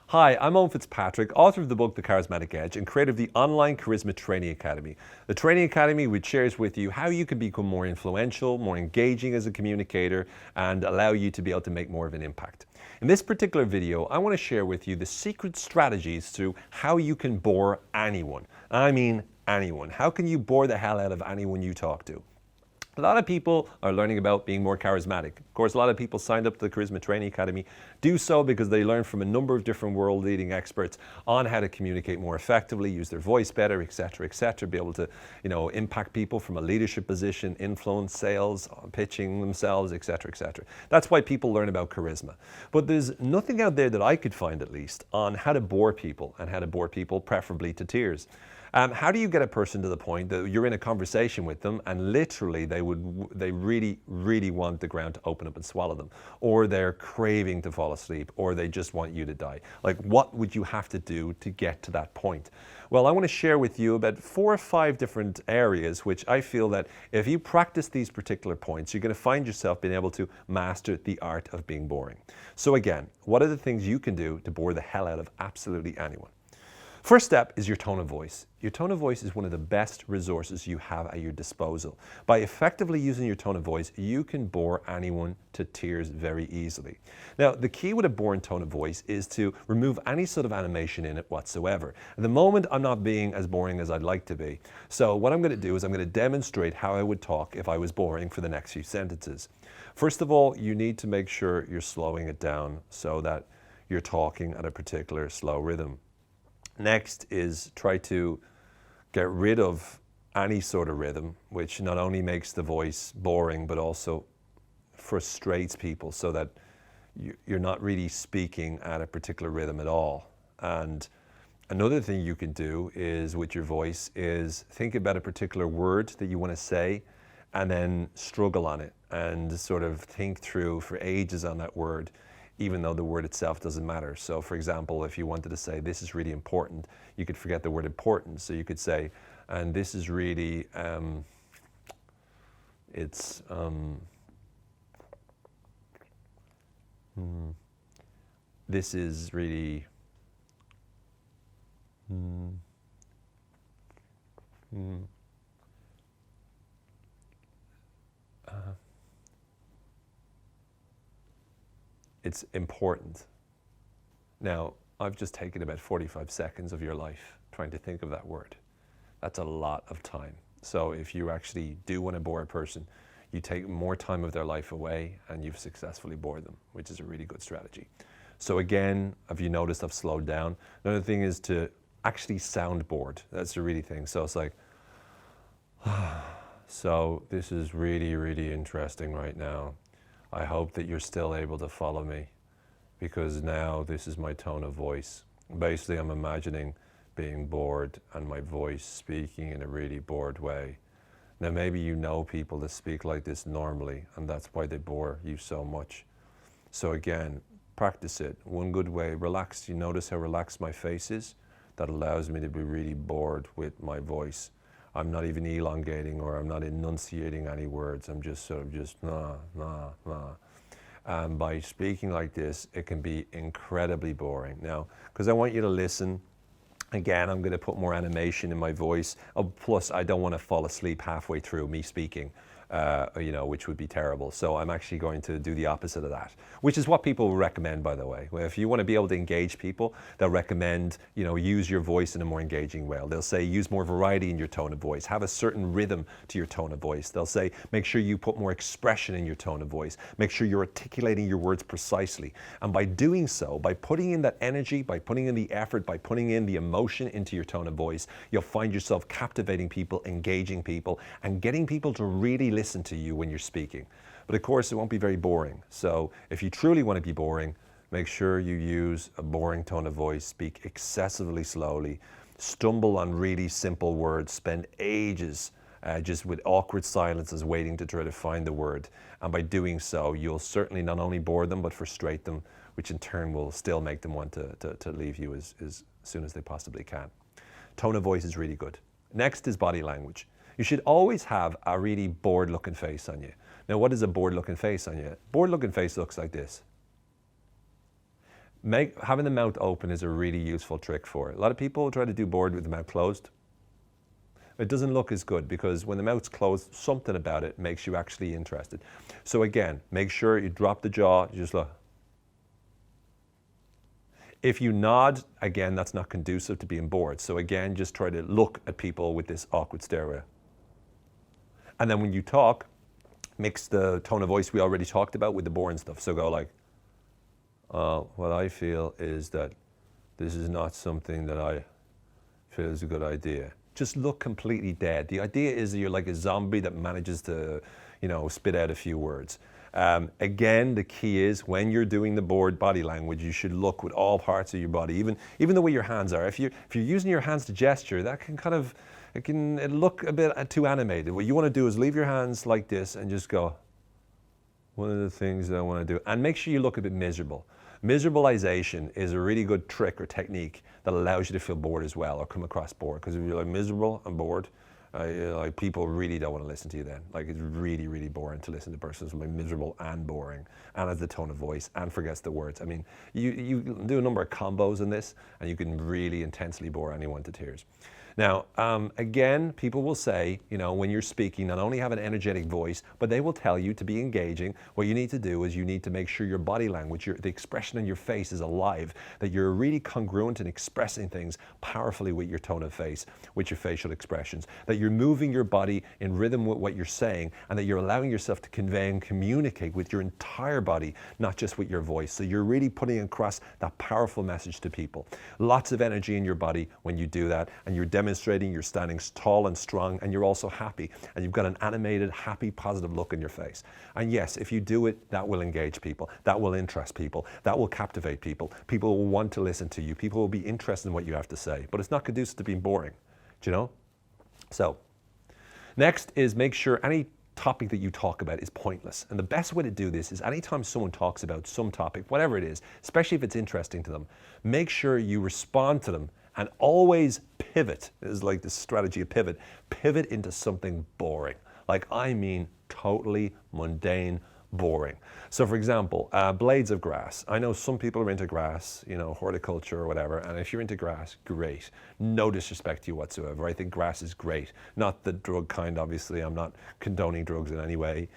Hi, I'm Owen Fitzpatrick, author of the book The Charismatic Edge and creator of the online Charisma Training Academy. The Training Academy which shares with you how you can become more influential, more engaging as a communicator, and allow you to be able to make more of an impact. In this particular video, I want to share with you the secret strategies to how you can bore anyone. I mean anyone. How can you bore the hell out of anyone you talk to? A lot of people are learning about being more charismatic. Of course, a lot of people signed up to the Charisma Training Academy do so because they learn from a number of different world-leading experts on how to communicate more effectively, use their voice better, etc., be able to, impact people from a leadership position, influence sales, pitching themselves, etc. That's why people learn about charisma. But there's nothing out there that I could find, at least, on how to bore people, and how to bore people preferably to tears. How do you get a person to the point that you're in a conversation with them and literally they really want the ground to open up and swallow them, or they're craving to fall asleep, or they just want you to die? Like, what would you have to do to get to that point? Well, I want to share with you about 4 or 5 different areas which I feel that if you practice these particular points, you're going to find yourself being able to master the art of being boring. So again, what are the things you can do to bore the hell out of absolutely anyone? First step is your tone of voice. Your tone of voice is one of the best resources you have at your disposal. By effectively using your tone of voice, you can bore anyone to tears very easily. Now, the key with a boring tone of voice is to remove any sort of animation in it whatsoever. At the moment, I'm not being as boring as I'd like to be. So what I'm going to do is I'm going to demonstrate how I would talk if I was boring for the next few sentences. First of all, you need to make sure you're slowing it down so that you're talking at a particular slow rhythm. Next is try to get rid of any sort of rhythm, which not only makes the voice boring, but also frustrates people so that you're not really speaking at a particular rhythm at all. And another thing you can do is with your voice is think about a particular word that you want to say and then struggle on it and sort of think through for ages on that word, even though the word itself doesn't matter. So for example, if you wanted to say, this is really important, you could forget the word important. So you could say, and this is really, this is really, it's important. Now, I've just taken about 45 seconds of your life trying to think of that word. That's a lot of time. So if you actually do want to bore a person, you take more time of their life away and you've successfully bored them, which is a really good strategy. So again, have you noticed I've slowed down? Another thing is to actually sound bored. That's the really thing. So it's like, so this is really interesting right now. I hope that you're still able to follow me, because now this is my tone of voice. Basically, I'm imagining being bored and my voice speaking in a really bored way. Now, maybe you know people that speak like this normally, and that's why they bore you so much. So again, practice it. One good way, relax. You notice how relaxed my face is? That allows me to be really bored with my voice. I'm not even elongating or I'm not enunciating any words. I'm just sort of just nah. And by speaking like this, it can be incredibly boring. Now, because I want you to listen, again, I'm going to put more animation in my voice. Oh, plus, I don't want to fall asleep halfway through me speaking, which would be terrible. So I'm actually going to do the opposite of that, which is what people recommend, by the way. If you want to be able to engage people, they'll recommend, use your voice in a more engaging way. They'll say use more variety in your tone of voice, have a certain rhythm to your tone of voice. They'll say make sure you put more expression in your tone of voice, make sure you're articulating your words precisely. And by doing so, by putting in that energy, by putting in the effort, by putting in the emotion into your tone of voice, you'll find yourself captivating people, engaging people, and getting people to really listen to you when you're speaking. But of course, it won't be very boring. So if you truly want to be boring, make sure you use a boring tone of voice, speak excessively slowly, stumble on really simple words, spend ages just with awkward silences waiting to try to find the word. And by doing so, you'll certainly not only bore them, but frustrate them which in turn will still make them want to leave you as soon as they possibly can. Tone of voice is really good. Next is body language. You should always have a really bored looking face on you. Now, what is a bored looking face on you? Bored looking face looks like this. Having the mouth open is a really useful trick for it. A lot of people try to do bored with the mouth closed. It doesn't look as good because when the mouth's closed, something about it makes you actually interested. So again, make sure you drop the jaw, you just look. If you nod, again, that's not conducive to being bored. So again, just try to look at people with this awkward stare. And then when you talk, mix the tone of voice we already talked about with the boring stuff. So go like, what I feel is that this is not something that I feel is a good idea. Just look completely dead. The idea is that you're like a zombie that manages to, spit out a few words. Again, the key is when you're doing the bored body language, you should look with all parts of your body, even the way your hands are. If you're using your hands to gesture, that can it look a bit too animated. What you want to do is leave your hands like this and just go, one of the things that I want to do, and make sure you look a bit miserable. Miserabilization is a really good trick or technique that allows you to feel bored as well, or come across bored. Because if you're like miserable and bored, like people really don't want to listen to you then. Like it's really, really boring to listen to persons who are miserable and boring, and has the tone of voice and forgets the words. I mean, you do a number of combos in this, and you can really intensely bore anyone to tears. Now, again, people will say, when you're speaking, not only have an energetic voice, but they will tell you to be engaging. What you need to do is you need to make sure your body language, the expression on your face is alive, that you're really congruent in expressing things powerfully with your tone of face, with your facial expressions, that you're moving your body in rhythm with what you're saying, and that you're allowing yourself to convey and communicate with your entire body, not just with your voice. So you're really putting across that powerful message to people. Lots of energy in your body when you do that, and you're demonstrating you're standing tall and strong, and you're also happy, and you've got an animated, happy, positive look in your face. And yes, if you do it, that will engage people, that will interest people, that will captivate people. People will want to listen to you. People will be interested in what you have to say, but it's not conducive to being boring, do you know? So next is make sure any topic that you talk about is pointless. And the best way to do this is anytime someone talks about some topic, whatever it is, especially if it's interesting to them, make sure you respond to them and always pivot. This is like the strategy of pivot. Pivot into something boring. Like, I mean, totally mundane, boring. So for example, blades of grass. I know some people are into grass, horticulture or whatever, and if you're into grass, great. No disrespect to you whatsoever. I think grass is great. Not the drug kind, obviously. I'm not condoning drugs in any way.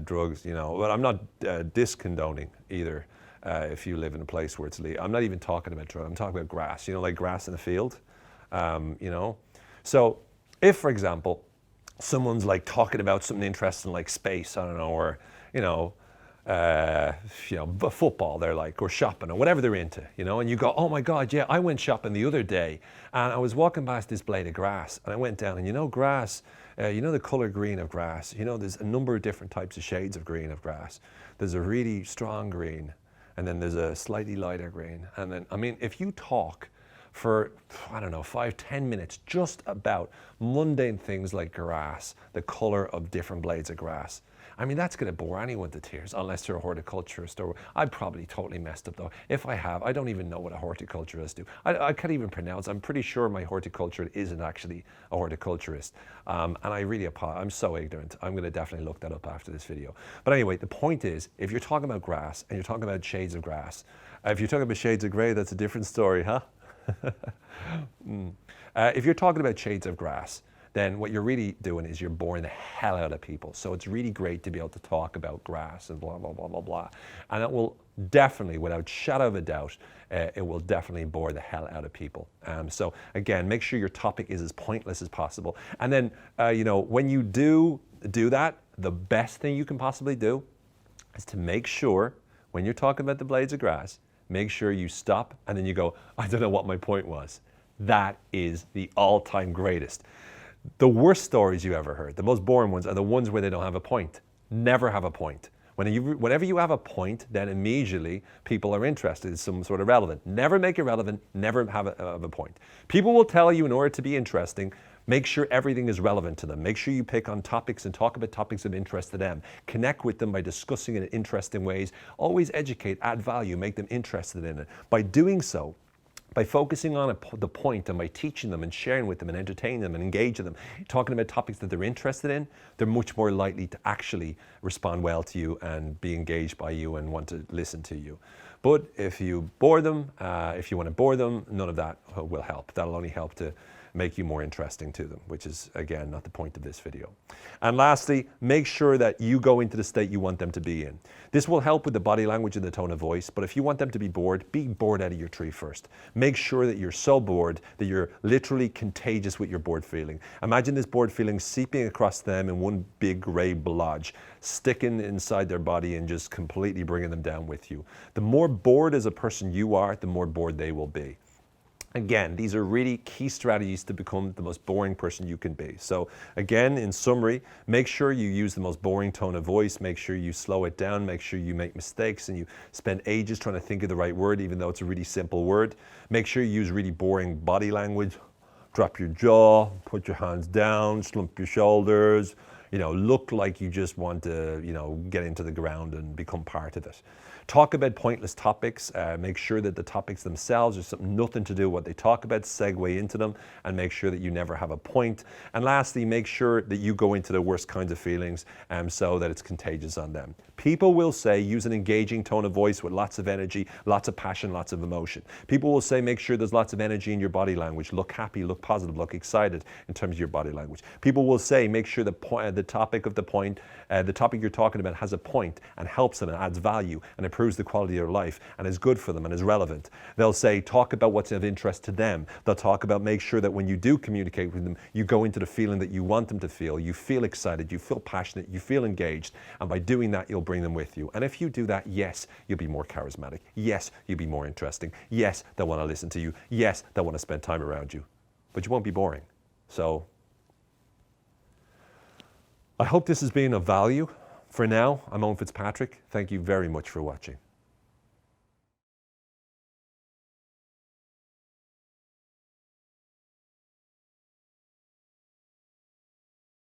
Drugs, but I'm not discondoning either. If you live in a place where it's legal. I'm not even talking about drugs, I'm talking about grass, like grass in a field, So if, for example, someone's like talking about something interesting like space, I don't know, or, football they're like, or shopping or whatever they're into, and you go, oh my God, yeah, I went shopping the other day and I was walking past this blade of grass and I went down and grass, the color green of grass, there's a number of different types of shades of green of grass. There's a really strong green, and then there's a slightly lighter green. And then, if you talk for, 5-10 minutes just about mundane things like grass, the color of different blades of grass, that's going to bore anyone to tears, unless you're a horticulturist. Or I've probably totally messed up though. If I have, I don't even know what a horticulturist do. I can't even pronounce. I'm pretty sure my horticulturist isn't actually a horticulturist. And I really apologize. I'm so ignorant. I'm going to definitely look that up after this video. But anyway, the point is, if you're talking about grass and you're talking about shades of grass, if you're talking about shades of gray, that's a different story, huh? If you're talking about shades of grass, then what you're really doing is you're boring the hell out of people. So it's really great to be able to talk about grass and blah, blah, blah, blah, blah. And it will definitely, without shadow of a doubt, it will definitely bore the hell out of people. So again, make sure your topic is as pointless as possible. And then, when you do that, the best thing you can possibly do is to make sure, when you're talking about the blades of grass, make sure you stop and then you go, I don't know what my point was. That is the all-time greatest. The worst stories you ever heard, the most boring ones, are the ones where they don't have a point. Never have a point. Whenever you have a point, then immediately people are interested in some sort of relevant. Never make it relevant, never have a point. People will tell you in order to be interesting, Make sure everything is relevant to them. Make sure you pick on topics and talk about topics of interest to them. Connect with them by discussing it in interesting ways. Always educate, add value, make them interested in it. By doing so, by focusing on the point and by teaching them and sharing with them and entertaining them and engaging them, talking about topics that they're interested in, they're much more likely to actually respond well to you and be engaged by you and want to listen to you. But if you bore them, if you want to bore them, none of that will help. That'll only help to make you more interesting to them, which is, again, not the point of this video. And lastly, make sure that you go into the state you want them to be in. This will help with the body language and the tone of voice, but if you want them to be bored out of your tree first. Make sure that you're so bored that you're literally contagious with your bored feeling. Imagine this bored feeling seeping across them in one big gray blotch, sticking inside their body and just completely bringing them down with you. The more bored as a person you are, the more bored they will be. Again, these are really key strategies to become the most boring person you can be. So again, in summary, make sure you use the most boring tone of voice, make sure you slow it down, make sure you make mistakes and you spend ages trying to think of the right word, even though it's a really simple word. Make sure you use really boring body language. Drop your jaw, put your hands down, slump your shoulders, look like you just want to, get into the ground and become part of it. Talk about pointless topics. Make sure that the topics themselves are nothing to do with what they talk about, segue into them, and make sure that you never have a point. And lastly, make sure that you go into the worst kinds of feelings so that it's contagious on them. People will say, use an engaging tone of voice with lots of energy, lots of passion, lots of emotion. People will say, make sure there's lots of energy in your body language. Look happy, look positive, look excited in terms of your body language. People will say, make sure the topic you're talking about has a point and helps them and adds value and improves the quality of their life and is good for them and is relevant. They'll say, talk about what's of interest to them. They'll talk about, make sure that when you do communicate with them, you go into the feeling that you want them to feel. You feel excited, you feel passionate, you feel engaged, and by doing that, you'll bring them with you. And if you do that, yes, you'll be more charismatic. Yes, you'll be more interesting. Yes, they'll want to listen to you. Yes, they'll want to spend time around you. But you won't be boring. So I hope this has been of value. For now, I'm Owen Fitzpatrick. Thank you very much for watching.